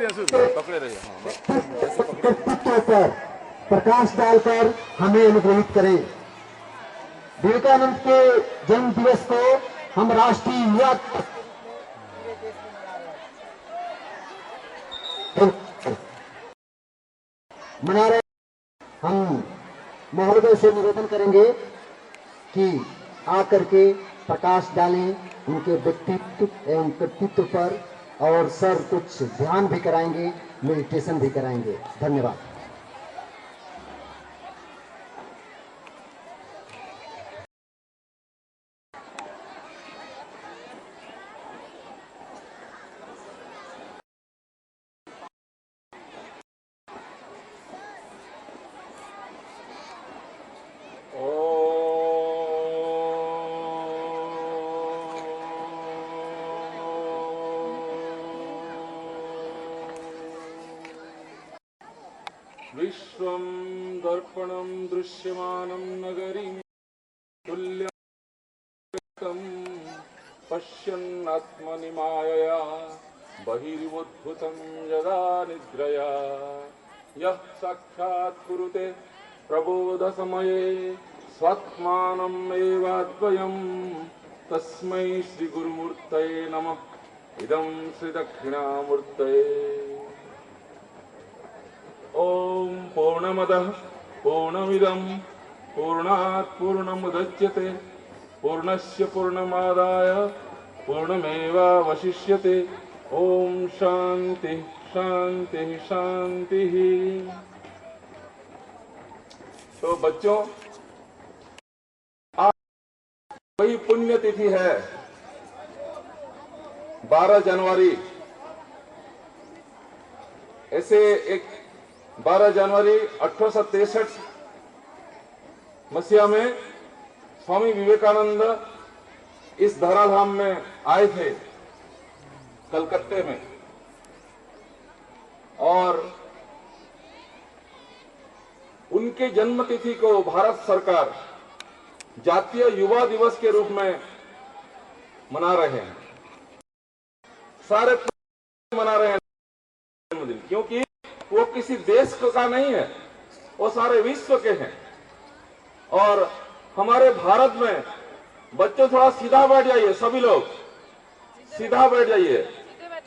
पकड़े रहिए। व्यक्तित्व पर प्रकाश डालकर हमें अनुप्रेरित करें। विवेकानंद के जन्म दिवस को हम राष्ट्रीय युवा मना रहे। हम महोदय से निवेदन करेंगे कि आकर के प्रकाश डालें उनके व्यक्तित्व एवं कृतित्व पर, और सर कुछ ध्यान भी कराएंगे, मेडिटेशन भी कराएंगे। धन्यवाद। विश्वं दर्पणं दृश्यमानं नगरीं तुल्यं पश्यन्नात्मनि मायया बहिर्वोद्भूतं यदा निद्रया यः साक्षात् कुरुते प्रबोधसमये स्वात्मानम् एवाद्वयं तस्मै श्रीगुरुमूर्तये नमः। इदं श्रीदक्षिणामूर्तये। ओम पूर्णमदः पूर्णमिदं पूर्णात् पूर्णमुदच्यते पूर्णस्य पूर्णमादाय पूर्णमेवावशिष्यते। ओम शांति शांति शांति। तो बच्चों, आज वही पुण्यतिथि है 12 जनवरी। ऐसे एक 12 जनवरी 1863 मसीहा में स्वामी विवेकानंद इस धराधाम में आए थे, कलकत्ते में, और उनके जन्मतिथि को भारत सरकार जातीय युवा दिवस के रूप में मना रहे हैं। सारे मना रहे हैं जन्मदिन, क्योंकि वो किसी देश का नहीं है, वो सारे विश्व के हैं। और हमारे भारत में बच्चों थोड़ा सीधा बैठ जाइए, सभी लोग सीधा बैठ जाइए,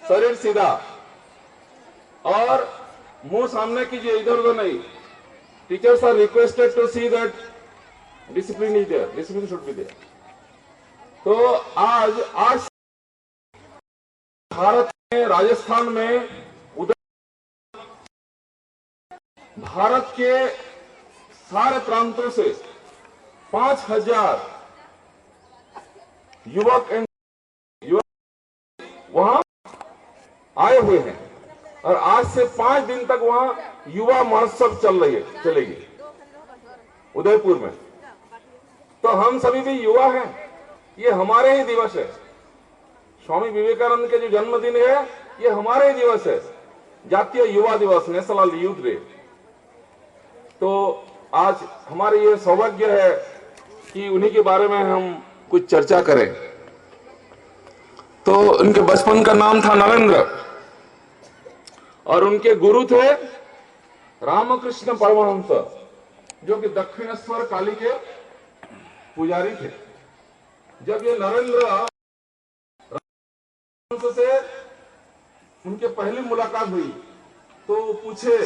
शरीर सीधा, और मुंह सामने कीजिए, इधर उधर नहीं। Teachers are requested to see that discipline is there, discipline should be there. तो आज भारत में, राजस्थान में, भारत के सारे प्रांतों से 5000 युवक वहां आए हुए हैं, और आज से 5 दिन तक वहां युवा महोत्सव चलेगी उदयपुर में। तो हम सभी भी युवा हैं, ये हमारे ही दिवस है। स्वामी विवेकानंद के जो जन्मदिन है, ये हमारे ही दिवस है, जातीय युवा दिवस, नेशनल यूथ डे। तो आज हमारे ये सौभाग्य है कि उन्हीं के बारे में हम कुछ चर्चा करें। तो उनके बचपन का नाम था नरेंद्र, और उनके गुरु थे रामकृष्ण परमहंस, जो कि दक्षिणेश्वर काली के पुजारी थे। जब ये नरेंद्र से उनके पहली मुलाकात हुई, तो पूछे,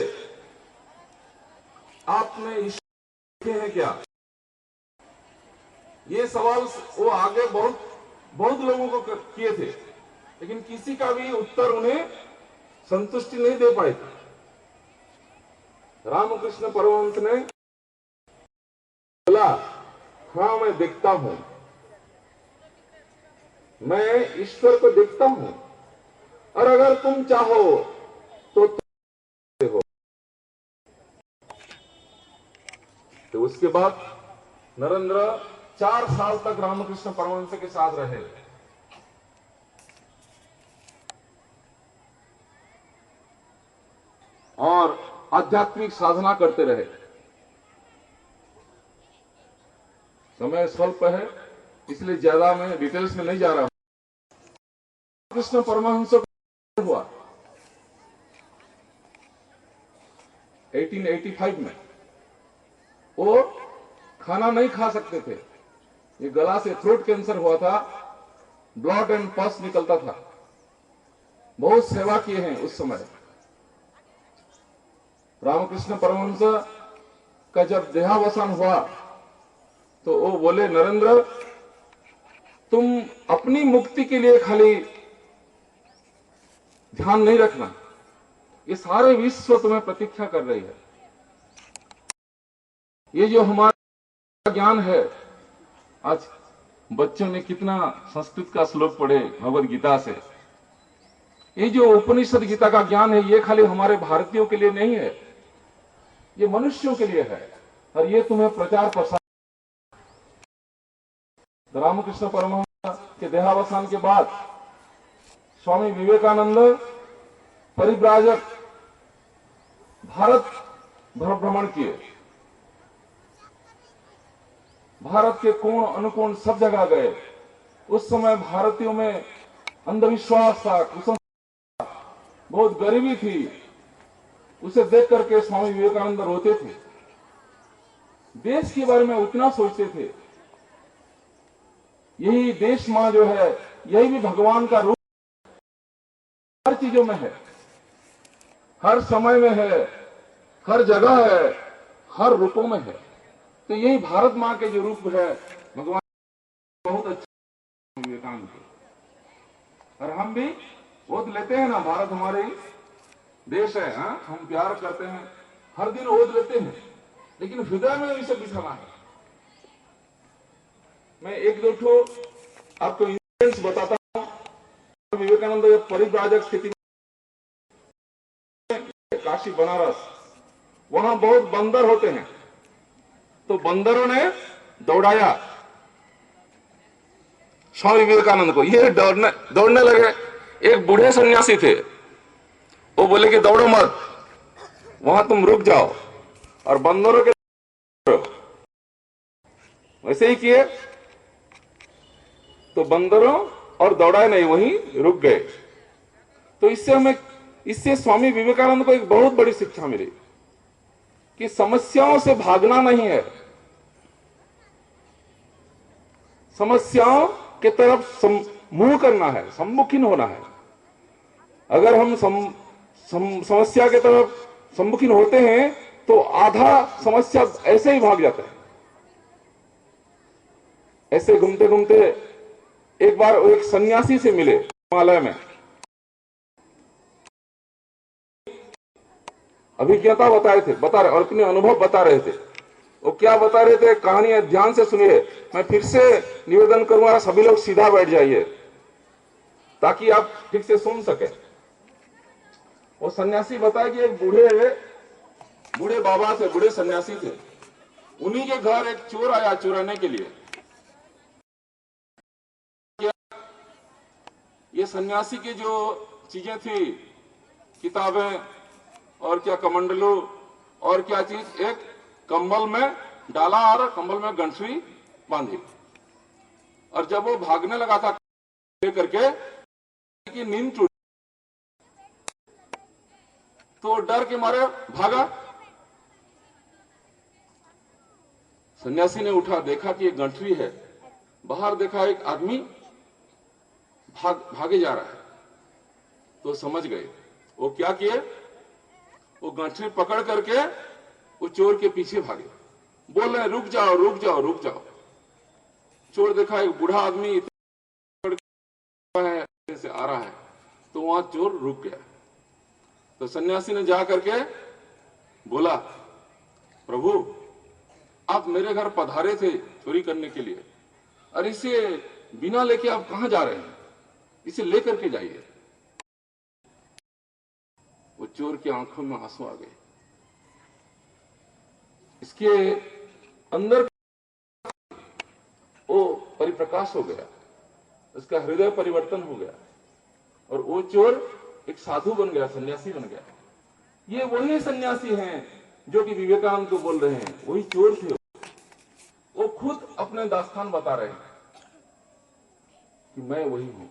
आपने ईश्वर देखे हैं क्या? ये सवाल वो आगे बहुत लोगों को किए थे, लेकिन किसी का भी उत्तर उन्हें संतुष्टि नहीं दे पाए थे। रामकृष्ण परमहंस ने बोला, हाँ मैं देखता हूं, मैं ईश्वर को देखता हूं, और अगर तुम चाहो तो तुम हो। तो उसके बाद नरेंद्र 4 साल तक रामकृष्ण परमहंस के साथ रहे, और आध्यात्मिक साधना करते रहे। समय स्वल्प है, इसलिए ज्यादा मैं डिटेल्स में नहीं जा रहा हूं। कृष्ण परमहंस हुआ, 1885 में वो खाना नहीं खा सकते थे, ये गला से थ्रोट कैंसर हुआ था, ब्लड एंड पस निकलता था। बहुत सेवा किए हैं उस समय। रामकृष्ण परमहंस का जब देहावसान हुआ तो वो बोले, नरेंद्र तुम अपनी मुक्ति के लिए खाली ध्यान नहीं रखना, ये सारे विश्व तुम्हें प्रतीक्षा कर रही है। ये जो हमारा ज्ञान है, आज बच्चों ने कितना संस्कृत का श्लोक पढ़े भगवद गीता से। ये जो उपनिषद गीता का ज्ञान है, ये खाली हमारे भारतीयों के लिए नहीं है, ये मनुष्यों के लिए है। और ये तुम्हें प्रचार प्रसार। रामकृष्ण परमहंस के देहावसान के बाद स्वामी विवेकानंद परिव्राजक भारत भ्रमण किए। भारत के कोण अनुकोण सब जगह गए। उस समय भारतीयों में अंधविश्वास था, कुसंस्कार, बहुत गरीबी थी। उसे देख करके स्वामी विवेकानंद रोते थे। देश के बारे में उतना सोचते थे। यही देश मां जो है, यही भी भगवान का रूप हर चीजों में है, हर समय में है, हर जगह है, हर रूपों में है। तो यही भारत मां के जो रूप है, भगवान बहुत अच्छे विवेकानंद के। और हम भी ओद लेते हैं ना, भारत हमारे देश है, हाँ? हम प्यार करते हैं, हर दिन ओद लेते हैं, लेकिन हृदय में इसे बिठाना है। मैं एक दो ठो आपको इंसिडेंट्स बताता हूं। विवेकानंद परिव्राजक स्थिति में काशी बनारस, वहां बहुत बंदर होते हैं, तो बंदरों ने दौड़ाया स्वामी विवेकानंद को। ये दौड़ने लगे। एक बूढ़े सन्यासी थे, वो बोले कि दौड़ो मत, वहां तुम रुक जाओ। और बंदरों के वैसे ही किए, तो बंदरों और दौड़ाए नहीं, वहीं रुक गए। तो इससे स्वामी विवेकानंद को एक बहुत बड़ी शिक्षा मिली कि समस्याओं से भागना नहीं है, समस्याओं के तरफ मुंह करना है, सम्मुखीन होना है। अगर हम समस्या के तरफ सम्मुखीन होते हैं तो आधा समस्या ऐसे ही भाग जाता है। ऐसे घूमते घूमते एक बार एक सन्यासी से मिले हिमालय में। अभिज्ञता बता रहे और अपने अनुभव बता रहे थे। वो क्या बता रहे थे, कहानी ध्यान से सुनिए। मैं फिर से निवेदन करूंगा, सभी लोग सीधा बैठ जाइए ताकि आप ठीक से सुन सके। वो सन्यासी बताया कि एक बूढ़े बाबा थे, बूढ़े सन्यासी थे। उन्हीं के घर एक चोर आया चुराने के लिए। ये सन्यासी की जो चीजें थी, किताबें और क्या कमंडलू और क्या चीज, एक कंबल में डाला और कंबल में गंठरी बांधी। और जब वो भागने लगा था लेकर के, कि नींद टूट, तो डर के मारे भागा। सन्यासी ने उठा, देखा कि एक गंठरी है। बाहर देखा एक आदमी भागे जा रहा है। तो समझ गए। वो क्या किए, वो गंठरी पकड़ करके वो चोर के पीछे भागे। बोल रहे रुक जाओ रुक जाओ रुक जाओ। चोर देखा एक बूढ़ा आदमी से आ रहा है, तो वहां चोर रुक गया। तो सन्यासी ने जा करके बोला, प्रभु आप मेरे घर पधारे थे चोरी करने के लिए, और इसे बिना लेके आप कहां जा रहे हैं, इसे लेकर के जाइए। वो चोर की आंखों में आंसू आ गए। इसके अंदर वो परिप्रकाश हो गया, उसका हृदय परिवर्तन हो गया, और वो चोर एक साधु बन गया, सन्यासी बन गया। ये वही सन्यासी हैं जो कि विवेकानंद को बोल रहे हैं, वही चोर थे। वो खुद अपने दास्तान बता रहे हैं कि मैं वही हूं।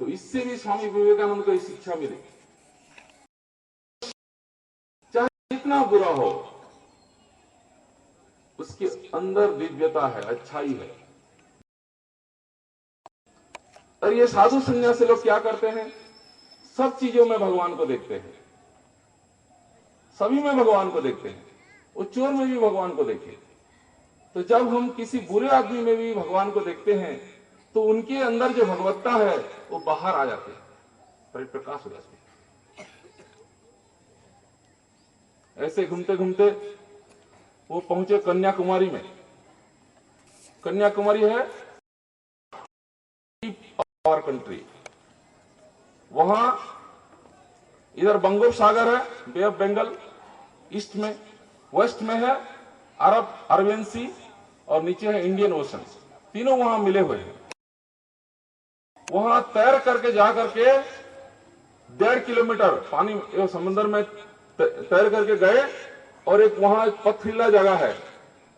तो इससे भी स्वामी विवेकानंद को शिक्षा मिली। कितना बुरा हो, उसके अंदर दिव्यता है, अच्छाई है। और ये साधु संन्यासी लोग क्या करते हैं, सब चीजों में भगवान को देखते हैं, सभी में भगवान को देखते हैं। वो चोर में भी भगवान को देखे। तो जब हम किसी बुरे आदमी में भी भगवान को देखते हैं तो उनके अंदर जो भगवत्ता है वो बाहर आ जाती है, परिप्रकाश हो जाती है। ऐसे घूमते घूमते वो पहुंचे कन्याकुमारी में। कन्याकुमारी है और कंट्री, वहां इधर बंगोपसागर है, बे ऑफ बंगाल ईस्ट में, वेस्ट में है अरबियन सी और नीचे है इंडियन ओशन। तीनों वहां मिले हुए हैं। वहां तैर करके जा करके 1.5 किलोमीटर पानी समुद्र में तैर करके गए और एक वहां एक पथरीला जगह है,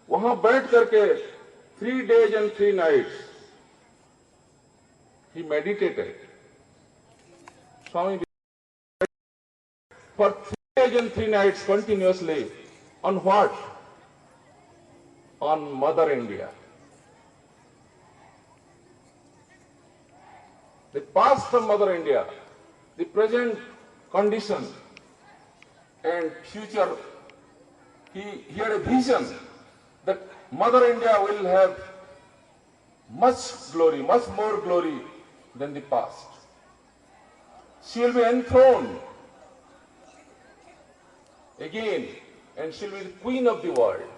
वहां बैठ करके 3 days and 3 nights he meditated. Swami for 3 days and 3 nights continuously on what? On Mother India. The past of Mother India, the present condition and future. He had a vision that Mother India will have much glory, much more glory than the past. She will be enthroned again and she will be the queen of the world.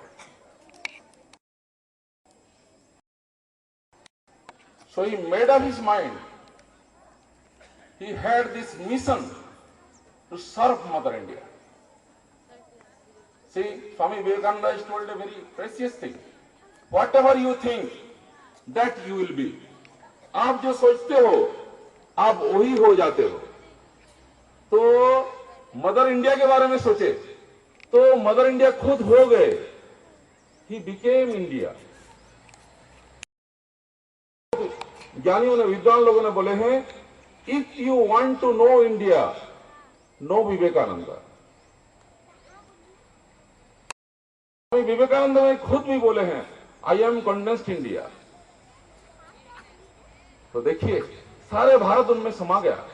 So he made up his mind. He had this mission to serve Mother India. See, Swami Vivekananda has told a very precious thing. Whatever you think, that you will be. आप जो सोचते हो, आप वही हो जाते हो। तो मदर इंडिया के बारे में सोचे, तो मदर इंडिया खुद हो गए। He became India. ज्ञानियों ने, विद्वान लोगों ने बोले हैं, if you want to know India, know Vivekananda. Vivekananda ने खुद भी बोले हैं, आई एम कंडेंस्ड इंडिया। तो देखिए सारे भारत उनमें समा गया।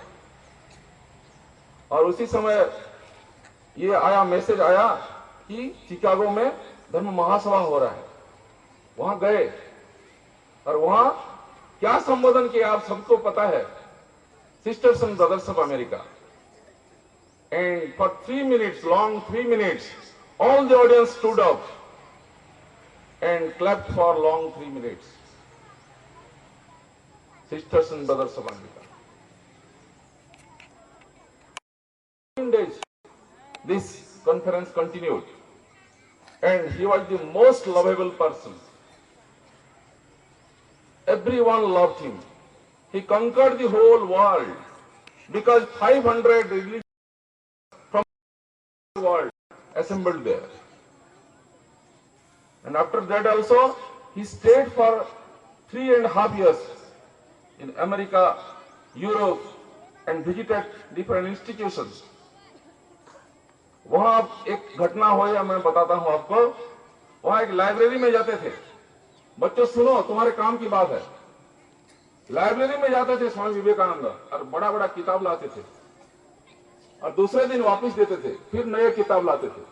और उसी समय ये आया, मैसेज आया कि चिकागो में धर्म महासभा हो रहा है। वहां गए और वहां क्या संबोधन किया आप सबको पता है, sisters and brothers of America. And for 3 minutes, long 3 minutes, all the audience stood up and clapped for long 3 minutes. Sisters and brothers of America. 10 days, this conference continued, and he was the most lovable person. Everyone loved him. He conquered the whole world because 500 religions from the world assembled there. And after that also, he stayed for 3.5 years in America, Europe, and visited different institutions. वहां एक घटना हुई, मैं बताता हूं आपको। वहां एक लाइब्रेरी में जाते थे, बच्चों सुनो, तुम्हारे काम की बात है। लाइब्रेरी में जाते थे स्वामी विवेकानंद और बड़ा बड़ा किताब लाते थे और दूसरे दिन वापस देते थे, फिर नए किताब लाते थे।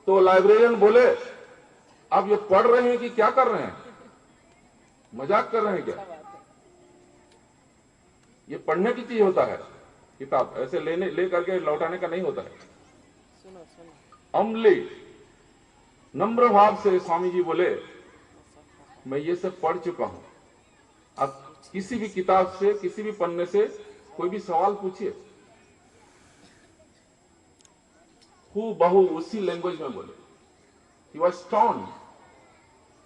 तो लाइब्रेरियन बोले, आप ये पढ़ रहे हैं कि क्या कर रहे हैं, मजाक कर रहे हैं क्या? ये पढ़ने की चीज होता है, किताब ऐसे ले करके लौटाने का नहीं होता है। अम्ली नम्र भाव से स्वामी जी बोले, मैं ये सब पढ़ चुका हूं, आप किसी भी किताब से, किसी भी पन्ने से कोई भी सवाल पूछिए। हु बहु उसी लैंग्वेज में बोले। He was stoned.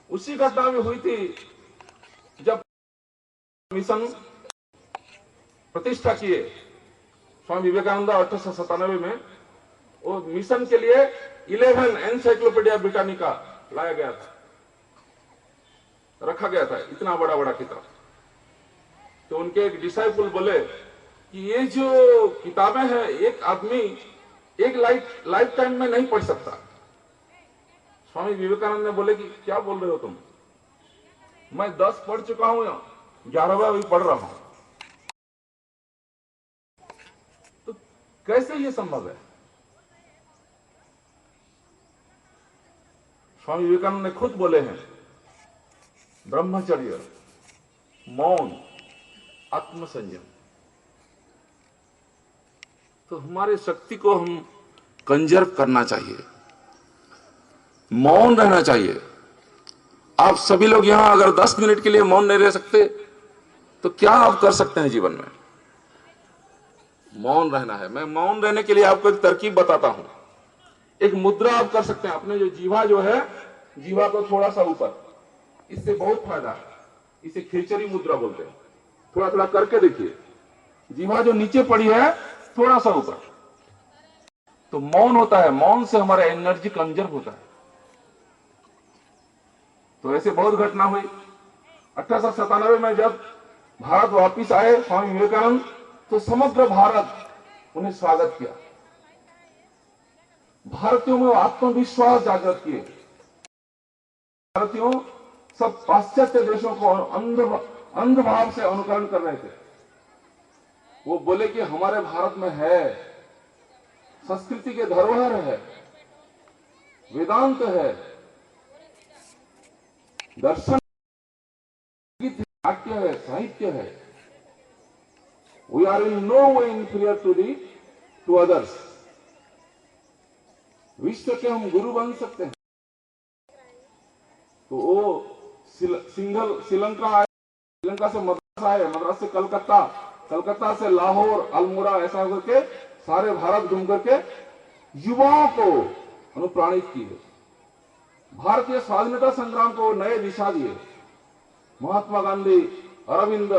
उसी घटना में हुई थी जब मिशन प्रतिष्ठा किए स्वामी विवेकानंद 1897 में। वो मिशन के लिए 11 एनसाइक्लोपीडिया ब्रिटानिका लाया गया था, रखा गया था, इतना बड़ा बड़ा किताब। तो उनके एक डिसाइपल बोले कि ये जो किताबें हैं, एक आदमी एक लाइफ टाइम में नहीं पढ़ सकता। स्वामी विवेकानंद ने बोले कि क्या बोल रहे हो तुम, मैं 10 पढ़ चुका हूं, 11वां भी पढ़ रहा हूं, तो कैसे ये संभव है? स्वामी विवेकानंद ने खुद बोले हैं, ब्रह्मचर्य, मौन, आत्मसंयम। तो हमारे शक्ति को हम कंजर्व करना चाहिए, मौन रहना चाहिए। आप सभी लोग यहां अगर 10 मिनट के लिए मौन नहीं रह सकते तो क्या आप कर सकते हैं जीवन में? मौन रहना है। मैं मौन रहने के लिए आपको एक तरकीब बताता हूं। एक मुद्रा आप कर सकते हैं, अपने जो जीवा जो है, जीवा को थोड़ा सा ऊपर, इससे बहुत फायदा है। इसे खेचरी मुद्रा बोलते हैं। थोड़ा थोड़ा करके देखिए, जीवा जो नीचे पड़ी है थोड़ा सा ऊपर, तो मौन होता है। मौन से हमारा एनर्जी कंजर्व होता है। तो ऐसे बहुत घटना हुई। 1897 में जब भारत वापिस आए स्वामी विवेकानंद, तो समग्र भारत उन्हें स्वागत किया। भारतीयों में आत्मविश्वास जागृत किए। भारतीयों सब पाश्चात्य देशों को अंधभाव से अनुकरण कर रहे थे। वो बोले कि हमारे भारत में है, संस्कृति के धरोहर है, वेदांत है, दर्शन, नाट्य है, साहित्य है। We are in no way inferior to others. विश्व के हम गुरु बन सकते हैं। तो वो श्रीलंका आए, श्रीलंका से मद्रास आए, मद्रास से कलकत्ता, कलकत्ता से लाहौर, अल्मोड़ा, ऐसा करके सारे भारत घूम करके युवाओं को अनुप्राणित किए। भारतीय स्वाधीनता संग्राम को नए दिशा दिए। Mahatma Gandhi, Arvind,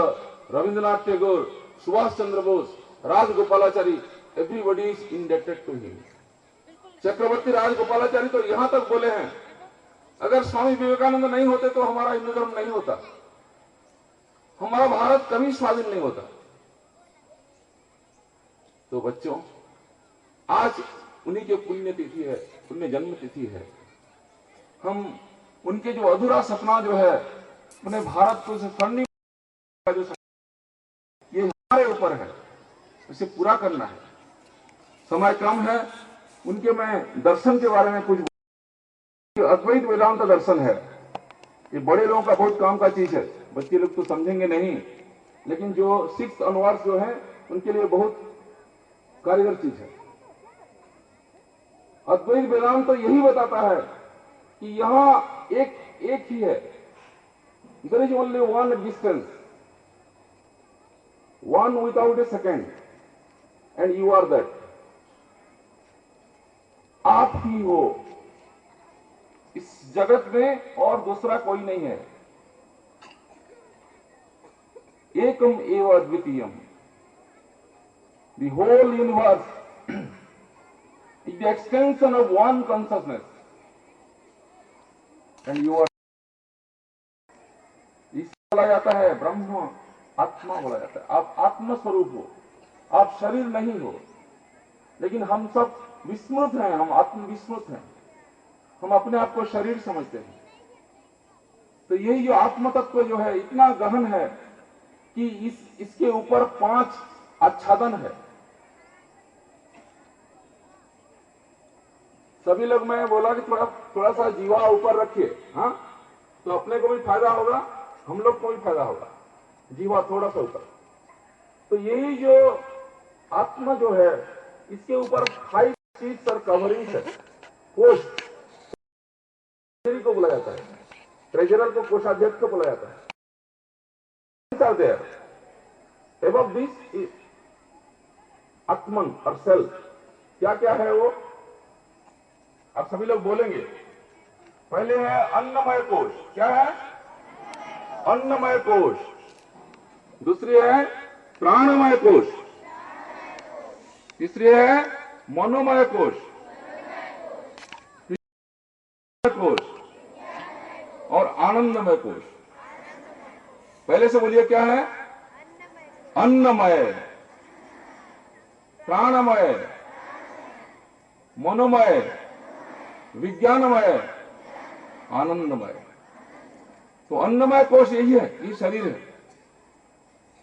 Rabindranath Tagore, Subhash Chandra Bose, Rajagopalachari, everybody is indebted to him. Chakravarti Rajagopalachari तो यहां तक बोले हैं, अगर स्वामी विवेकानंद नहीं होते तो हमारा हिंदू धर्म नहीं होता, हमारा भारत कभी स्वाधीन नहीं होता। तो बच्चों, आज उन्हीं की पुण्य तिथि है, पुण्य जन्म तिथि है। हम उनके जो अधूरा सपना जो है, अपने भारत को स्वर्णिम का जो ये हमारे ऊपर है, इसे पूरा करना है। समय कम है। उनके मैं दर्शन के बारे में कुछ, अद्वैत वेदांत दर्शन है, ये बड़े लोगों का बहुत काम का चीज है, बच्चे लोग तो समझेंगे नहीं, लेकिन जो 6th onwards जो है उनके लिए बहुत कारगर चीज है। अद्वैत वेदांत तो यही बताता है कि यहां एक ही है, there is only one existence, one without a second, and you are that. आप ही हो इस जगत में, और दूसरा कोई नहीं है। एकम एव अद्वितीयम। The whole universe is the extension of one consciousness, and you are. इसे बोला जाता है ब्रह्म, आत्मा बोला जाता है। आप आत्मस्वरूप हो, आप शरीर नहीं हो। लेकिन हम सब विस्मृत हैं, हम आत्मविस्मृत हैं, हम अपने आप को शरीर समझते हैं। तो यही जो आत्म तत्व जो है इतना गहन है कि इसके ऊपर 5 आच्छादन है। सभी लोग, मैं बोला कि थोड़ा सा जीवा ऊपर रखिए, हाँ, तो अपने को भी फायदा होगा, हम लोग को भी फायदा होगा। जीवा थोड़ा सा ऊपर। तो यही जो आत्मा जो है, इसके ऊपर 5 चीज और कवरिंग है। कोष को बोला जाता है, ट्रेजरर को कोषाध्यक्ष को बोला जाता है। एबव दिस इज आत्मन और सेल्फ। क्या क्या है वो, आप सभी लोग बोलेंगे। पहले है अन्नमय कोश। क्या है? अन्नमय कोश। दूसरी है प्राणमय कोश। तीसरी है मनोमय कोश कोश और आनंदमय कोश। पहले से बोलिए, क्या है? अन्नमय, प्राणमय, मनोमय, विज्ञानमय, आनंदमय। तो अन्नमय कोश यही है, ये शरीर है।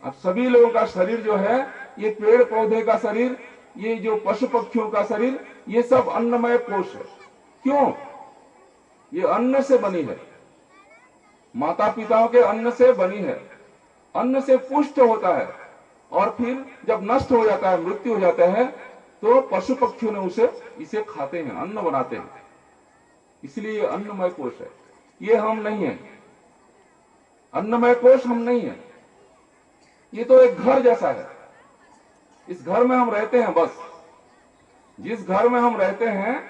अब सभी लोगों का शरीर जो है, ये पेड़ पौधे का शरीर, ये जो पशु पक्षियों का शरीर, ये सब अन्नमय कोश है। क्यों? ये अन्न से बनी है, माता पिताओं के अन्न से बनी है। अन्न से पुष्ट होता है और फिर जब नष्ट हो जाता है, मृत्यु हो जाता है, तो पशु पक्षियों ने इसे खाते हैं, अन्न बनाते हैं। इसलिए ये अन्नमय कोश है। ये हम नहीं है, अन्नमय कोश हम नहीं है। ये तो एक घर जैसा है। इस घर में हम रहते हैं बस। जिस घर में हम रहते हैं,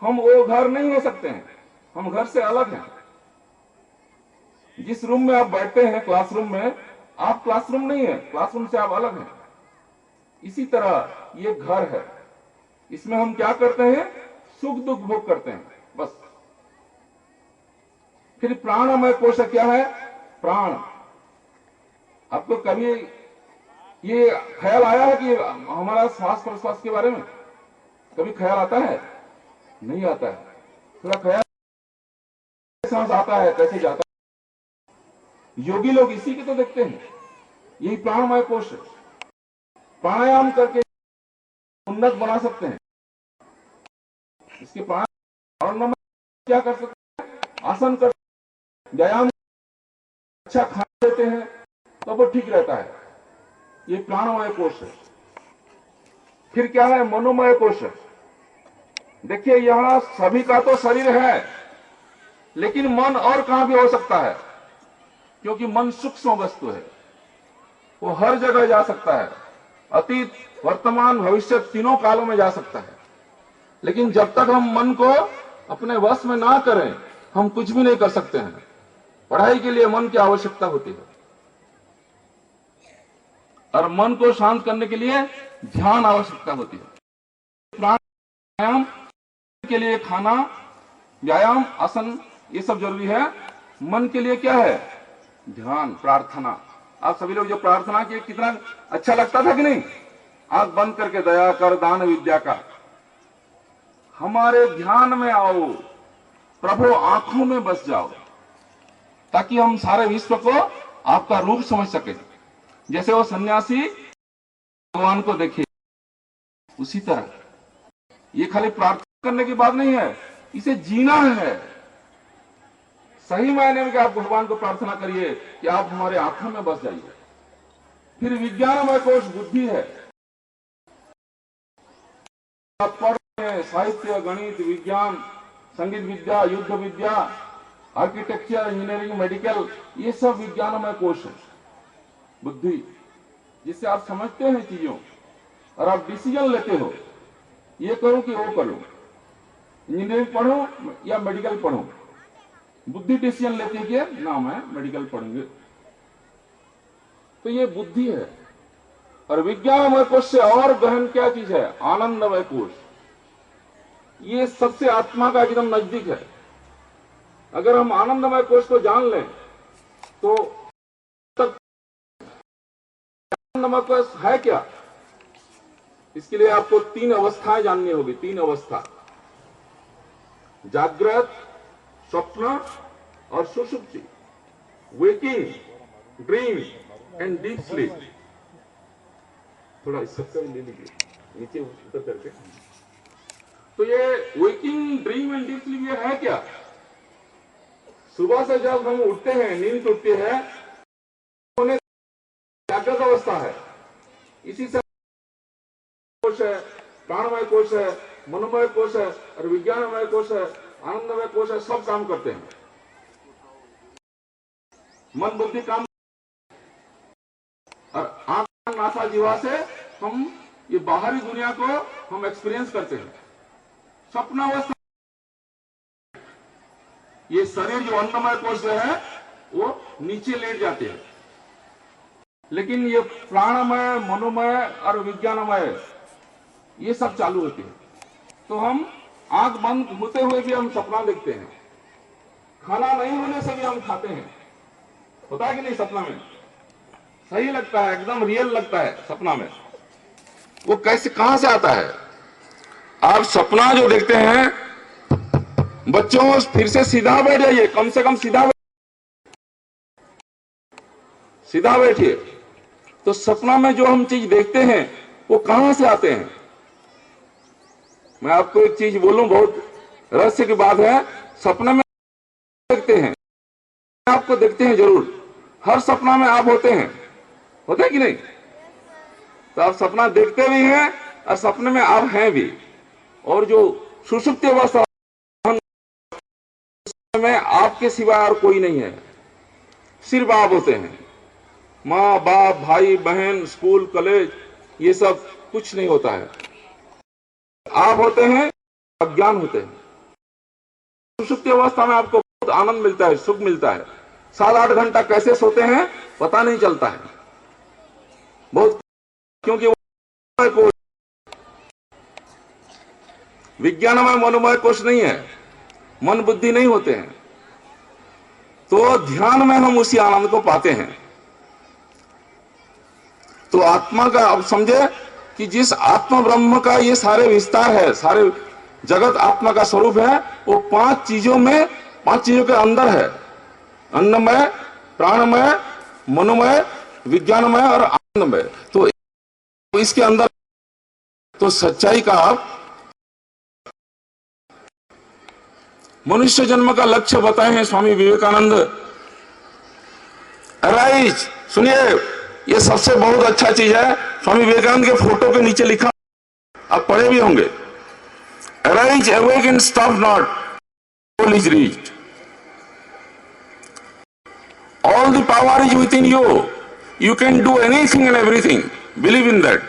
हम वो घर नहीं हो सकते हैं, हम घर से अलग हैं। जिस रूम में आप बैठते हैं, क्लासरूम में, आप क्लासरूम नहीं है, क्लासरूम से आप अलग हैं। इसी तरह ये घर है, इसमें हम क्या करते हैं? सुख दुख भोग करते हैं बस। फिर प्राणमय कोश क्या है? प्राण। आपको कभी ये ख्याल आया है कि हमारा श्वास प्रश्वास के बारे में कभी ख्याल आता है? नहीं आता है। थोड़ा ख्याल, सांस आता है, कैसे जाता है? योगी लोग इसी के तो देखते हैं। यही प्राणमय कोश है। प्राणायाम करके उन्नत बना सकते हैं। इसके प्राणायाम क्या कर सकते हैं? आसन कर, व्यायाम, अच्छा खाना लेते हैं तो वो ठीक रहता है। ये प्राणमय कोश है। फिर क्या है? मनोमय कोश है। देखिए, यहां सभी का तो शरीर है, लेकिन मन और कहां भी हो सकता है, क्योंकि मन सूक्ष्म वस्तु है। वो हर जगह जा सकता है, अतीत, वर्तमान, भविष्य तीनों कालों में जा सकता है। लेकिन जब तक हम मन को अपने वश में ना करें, हम कुछ भी नहीं कर सकते हैं। पढ़ाई के लिए मन की आवश्यकता होती है, और मन को शांत करने के लिए ध्यान आवश्यकता होती है। प्राणायाम के लिए खाना, व्यायाम, आसन, ये सब जरूरी है। मन के लिए क्या है? ध्यान, प्रार्थना। आप सभी लोग जो प्रार्थना किए, कितना अच्छा लगता था कि नहीं? आंख बंद करके दया कर दान विद्या का, हमारे ध्यान में आओ प्रभु, आंखों में बस जाओ, ताकि हम सारे विश्व को आपका रूप समझ सके। जैसे वो सन्यासी भगवान को देखे, उसी तरह ये खाली प्रार्थना करने की बात नहीं है, इसे जीना है। सही मायने में कि आप भगवान को प्रार्थना करिए कि आप हमारे आंखों में बस जाइए। फिर विज्ञानमय कोश बुद्धि है। आप पढ़ रहे हैं, साहित्य, गणित, विज्ञान, संगीत विद्या, युद्ध विद्या, आर्किटेक्चर, इंजीनियरिंग, मेडिकल, ये सब विज्ञानमय कोश है, बुद्धि, जिससे आप समझते हैं चीजों और आप डिसीजन लेते हो, ये करूं कि वो करूं, इंजीनियरिंग पढ़ूं या मेडिकल पढ़ूं। बुद्धि डिसीजन लेती है कि ना, मैं मेडिकल पढ़ेंगे। तो ये बुद्धि है। और विज्ञानमय कोश से और गहन क्या चीज है? आनंदमय कोश। ये सबसे आत्मा का एकदम नजदीक है। अगर हम आनंदमय कोश को जान लें तो आनंदमय कोश है क्या? इसके लिए आपको 3 अवस्थाएं जाननी होगी। 3 अवस्था, जागृत, स्वप्न और सुषुप्ति। Waking, dream and deep sleep. थोड़ा इस सबका भी ले लीजिए, नीचे उतर करके। तो ये waking, dream and deep sleep ये है क्या? सुबह से जब हम उठते हैं, नींद टूटती है, जागृत अवस्था है। इसी से कोश है, प्राणमय कोश है, मनोमय कोश है और विज्ञानमय कोश है, आनंदमय कोश है, सब काम करते हैं। मन बुद्धि काम, और आंख, नासा, जीवा से हम ये बाहरी दुनिया को हम एक्सपीरियंस करते हैं। स्वप्नावस्था, ये शरीर जो अन्नमय कोश से है वो नीचे लेट जाते हैं, लेकिन ये प्राणमय, मनोमय और विज्ञानमय ये सब चालू होते हैं। तो हम आंख बंद होते हुए भी हम सपना देखते हैं, खाना नहीं होने से भी हम खाते हैं। होता है कि नहीं? सपना में सही लगता है, एकदम रियल लगता है सपना में। वो कैसे, कहां से आता है? आप सपना जो देखते हैं, बच्चों फिर से सीधा बैठ जाइए, कम से कम सीधा बैठिए। तो सपना में जो हम चीज देखते हैं वो कहां से आते हैं? मैं आपको एक चीज बोलूं, बहुत रहस्य की बात है। सपने में देखते हैं, आपको देखते हैं जरूर, हर सपना में आप होते हैं कि नहीं? तो आप सपना देखते भी हैं और सपने में आप हैं भी। और जो सुषुप्ति अवस्था में आपके सिवा और कोई नहीं है, सिर्फ आप होते हैं। माँ बाप भाई बहन स्कूल कॉलेज ये सब कुछ नहीं होता है, आप होते हैं, अज्ञान होते हैं। सुषुप्ति अवस्था में आपको बहुत आनंद मिलता है, सुख मिलता है। 7-8 घंटा कैसे सोते हैं पता नहीं चलता है बहुत, क्योंकि वो विज्ञानमय मनोमय कोश नहीं है, मन बुद्धि नहीं होते हैं। तो ध्यान में हम उसी आनंद को पाते हैं। तो आत्मा का अब समझे कि जिस आत्मा ब्रह्म का ये सारे विस्तार है, सारे जगत आत्मा का स्वरूप है, वो 5 चीजों के अंदर है। अन्नमय, प्राणमय, मनोमय, विज्ञानमय और आनंदमय। तो इसके अंदर तो सच्चाई का आप मनुष्य जन्म का लक्ष्य बताए हैं स्वामी विवेकानंद। अराइज, सुनिए, ये सबसे बहुत अच्छा चीज है। स्वामी विवेकानंद के फोटो के नीचे लिखा, आप पढ़े भी होंगे, arise awake and stop not, goal is reached, all the power is within you, you can do anything and everything, believe in that,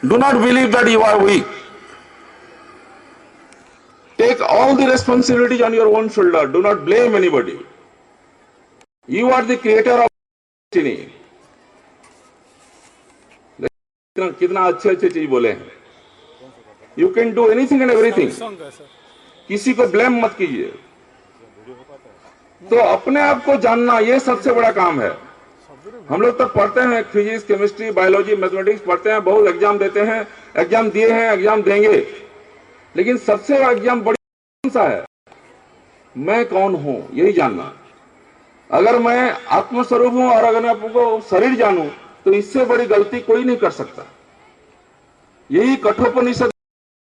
do not believe that you are weak, take all the responsibilities on your own shoulder, do not blame anybody, you are the creator of destiny। कितना अच्छे चीज बोले हैं, you can do anything and everything, किसी को blame मत कीजिए। तो अपने आप को जानना ये सबसे बड़ा काम है। हम लोग तो पढ़ते हैं फिजिक्स केमिस्ट्री बायोलॉजी मैथमेटिक्स पढ़ते हैं, बहुत एग्जाम देते हैं, एग्जाम दिए हैं, एग्जाम देंगे, लेकिन सबसे बड़ा एग्जाम बड़ी कौन सा है? मैं कौन हूं, यही जानना। अगर मैं आत्मस्वरूप हूं और अगर मैं आपको शरीर जानूं तो इससे बड़ी गलती कोई नहीं कर सकता। यही कठोपनिषद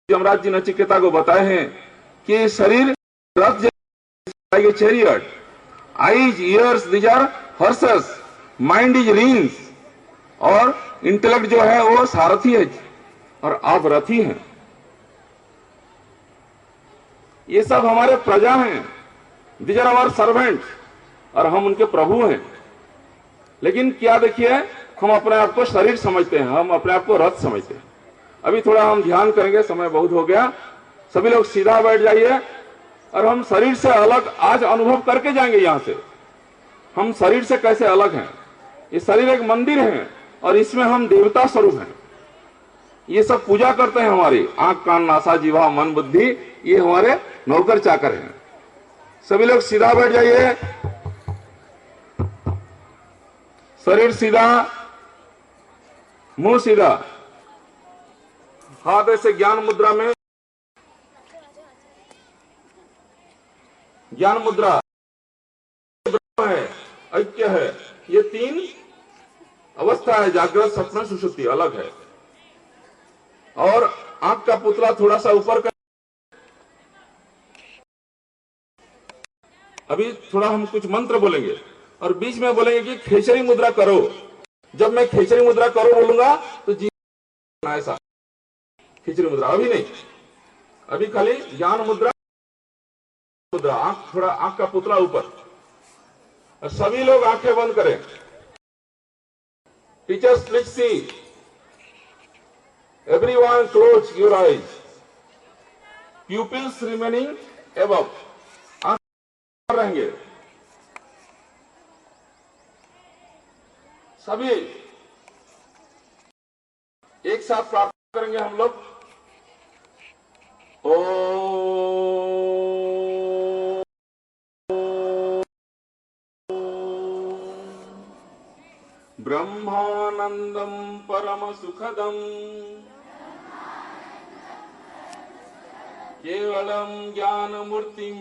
यमराज जी नचिकेता को बताए हैं कि शरीर रथ जैसे chariot, eyes ears these are horses, mind is reins, और इंटेलेक्ट जो है वो सारथी है और आप रथी हैं। ये सब हमारे प्रजा हैं, दीज आर आवर सर्वेंट्स, और हम उनके प्रभु हैं। लेकिन क्या देखिए, हम अपने आप को शरीर समझते हैं, हम अपने आप को रथ समझते हैं। अभी थोड़ा हम ध्यान करेंगे, समय बहुत हो गया, सभी लोग सीधा बैठ जाइए और हम शरीर से अलग आज अनुभव करके जाएंगे। यहां से हम शरीर से कैसे अलग हैं। ये शरीर एक मंदिर है और इसमें हम देवता स्वरूप हैं। ये सब पूजा करते हैं, हमारी आंख कान नासा जीवा मन बुद्धि, ये हमारे नौकर चाकर हैं। सभी लोग सीधा बैठ जाइए, शरीर सीधा, मुंह सीधा, हाथ ऐसे ज्ञान मुद्रा में, ज्ञान मुद्रा है, ऐक्य है। ये 3 अवस्था है, जागृत सपना सुषुप्ति अलग है। और आंख का पुतला थोड़ा सा ऊपर कर, अभी थोड़ा हम कुछ मंत्र बोलेंगे और बीच में बोलेंगे कि खेचरी मुद्रा करो। जब मैं खेचरी मुद्रा करो बोलूंगा तो जी ऐसा खेचरी मुद्रा, अभी नहीं, अभी खाली ज्ञान मुद्रा, आंख थोड़ा, आंख का पुतला ऊपर, और सभी लोग आंखें बंद करें। Teachers please see, everyone close your eyes, pupils remaining above, आंख रहेंगे सभी। एक साथ प्रार्थना करेंगे हम लोग। ब्रह्मानंदम परम सुखदम केवलम ज्ञानमूर्तिम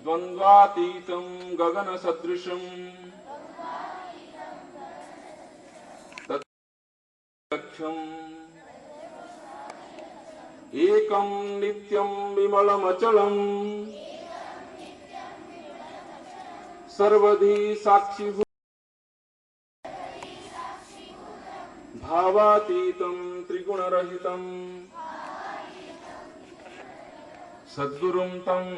द्वंद्वातीतं गगन सदृशम तत्लक्ष्यम एकम नित्यम विमलमचलम सर्वधि साक्षीभूत भावातीतं त्रिगुणरहितं सद्गुरुं तम्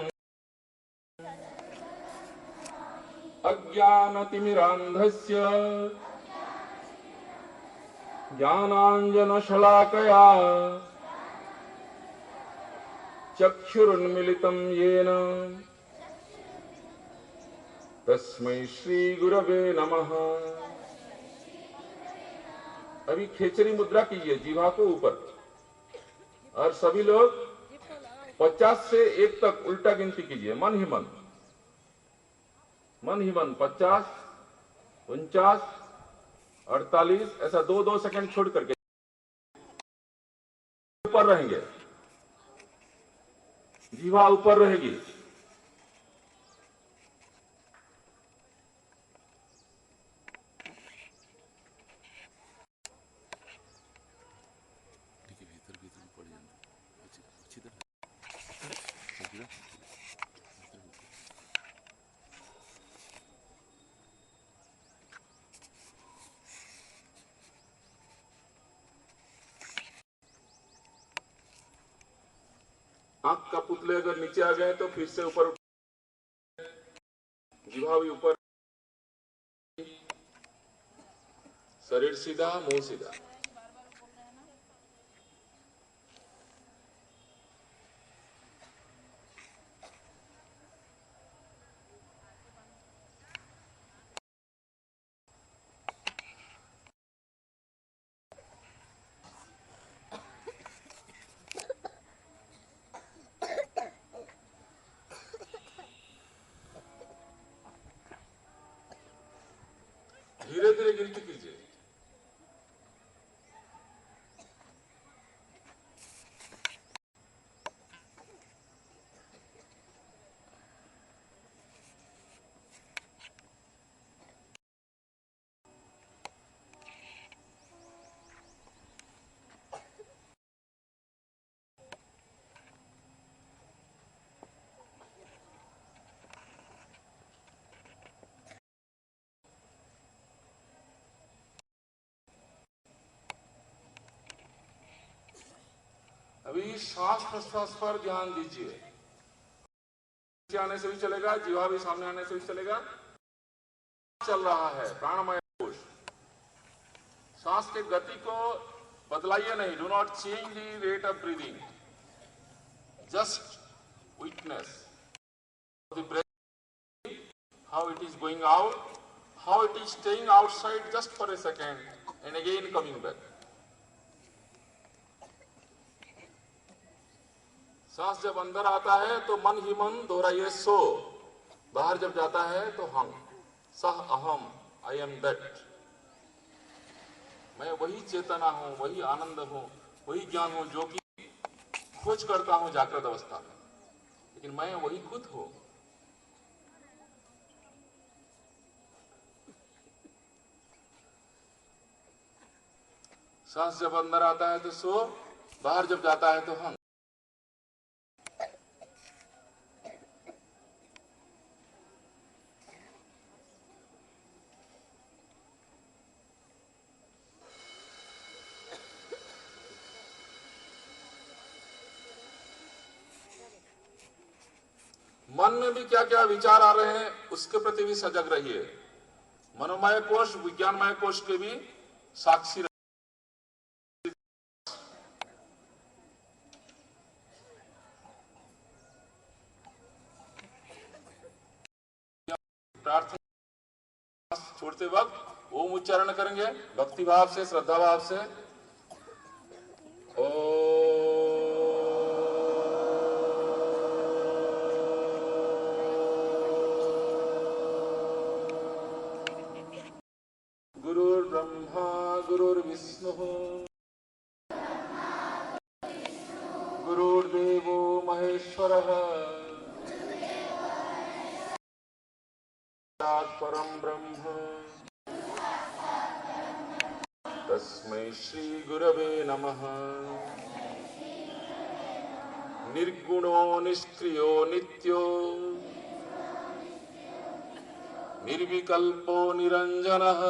अज्ञानतिमिरान्धस्य ज्ञानाञ्जनशलाकया चक्षुरुन्मिलितं येन तस्मै श्री गुरवे नमः। अभी खेचरी मुद्रा कीजिए, जीवा को ऊपर, और सभी लोग 50 से 1 तक उल्टा गिनती कीजिए, मन ही मन, मन ही मन। 50, 49, 48, ऐसा 2-2 सेकंड छोड़ करके ऊपर रहेंगे, जीवा ऊपर रहेगी। आंख का पुतले अगर नीचे आ गए तो फिर से ऊपर, जिह्वा भी ऊपर, शरीर सीधा, मुंह सीधा। धीरे धीरे गिनती कीजिए। अभी श्वास प्रश्वास पर ध्यान दीजिए। नीचे आने से भी चलेगा, जीवा भी सामने आने से भी चलेगा। चल रहा है प्राणमय कोश। सांस के गति को बदलाइए नहीं। Do not change the rate of breathing, just witness the breath, how it is going out, how it is staying outside just for a second and again coming back. सांस जब अंदर आता है तो मन ही मन दोहराइए सो, बाहर जब जाता है तो हम, सह अहम, आई एम दैट। मैं वही चेतना हूं, वही आनंद हूं, वही ज्ञान हूं जो कि खोज करता हूं जागृत अवस्था में, लेकिन मैं वही खुद हूं। सांस जब अंदर आता है तो सो, बाहर जब जाता है तो हम। मन में भी क्या क्या विचार आ रहे हैं उसके प्रति भी सजग रहिए। मनोमय कोश, विज्ञानमय कोश के भी साक्षी रहिए। प्रार्थना छोड़ते वक्त ओम उच्चारण करेंगे भक्ति भाव से, श्रद्धा भाव से। ओ गुरुर्ब्रह्मा गुरुर्विष्णु तस्मै श्री गुरवे नमः। निर्गुणो निष्क्रियो नित्यो निर्विकल्पो निरंजनः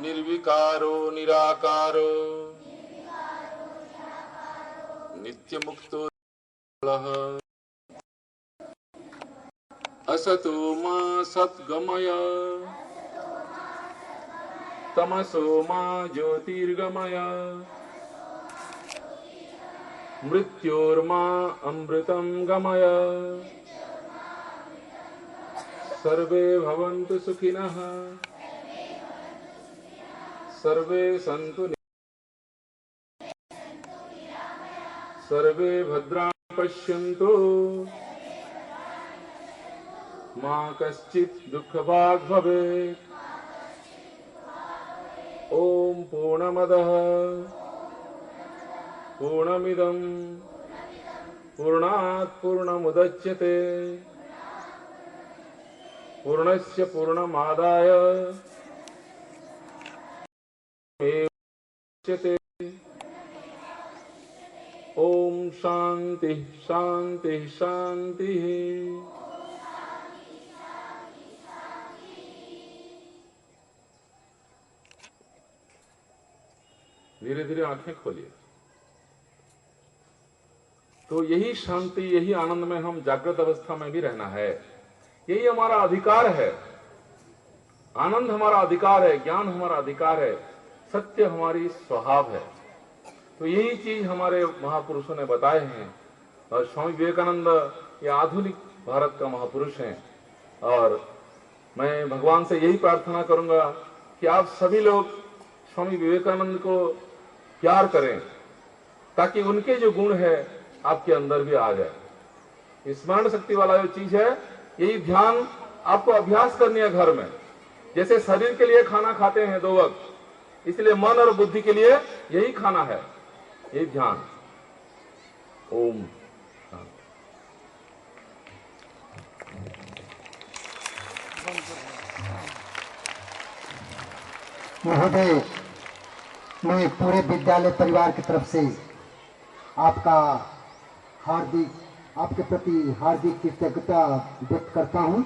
निर्विकारो निराकारो नित्यमुक्तो असतो मा सद्गमय तमसो मा ज्योतिर्गमय मृत्योर्मा अमृतं गमय। सर्वे भवन्तु सुखिनः सर्वे सन्तु सर्वे भद्राणि पश्यन्तु मा कश्चित् दुःखभाग् भवेत्। ओम पूर्णमदः पूर्णमिदं पूर्णात् पूर्णमुदच्यते पूर्णस्य पूर्णमादाय मेवावशिष्यते। ओम शांति शांति शांति। धीरे धीरे आंखें खोलिए। तो यही शांति यही आनंद में हम जागृत अवस्था में भी रहना है। यही हमारा अधिकार है। आनंद हमारा अधिकार है, ज्ञान हमारा अधिकार है, सत्य हमारी स्वभाव है। तो यही चीज हमारे महापुरुषों ने बताए हैं। और स्वामी विवेकानंद ये आधुनिक भारत का महापुरुष हैं। और मैं भगवान से यही प्रार्थना करूंगा कि आप सभी लोग स्वामी विवेकानंद को प्यार करें, ताकि उनके जो गुण है आपके अंदर भी आ जाए। स्मरण शक्ति वाला जो चीज है, यही ध्यान आपको अभ्यास करनी है घर में। जैसे शरीर के लिए खाना खाते हैं 2 वक्त, इसलिए मन और बुद्धि के लिए यही खाना है, यही ध्यान। ओम महोदय, मैं पूरे विद्यालय परिवार की तरफ से आपके प्रति हार्दिक कृतज्ञता व्यक्त करता हूं।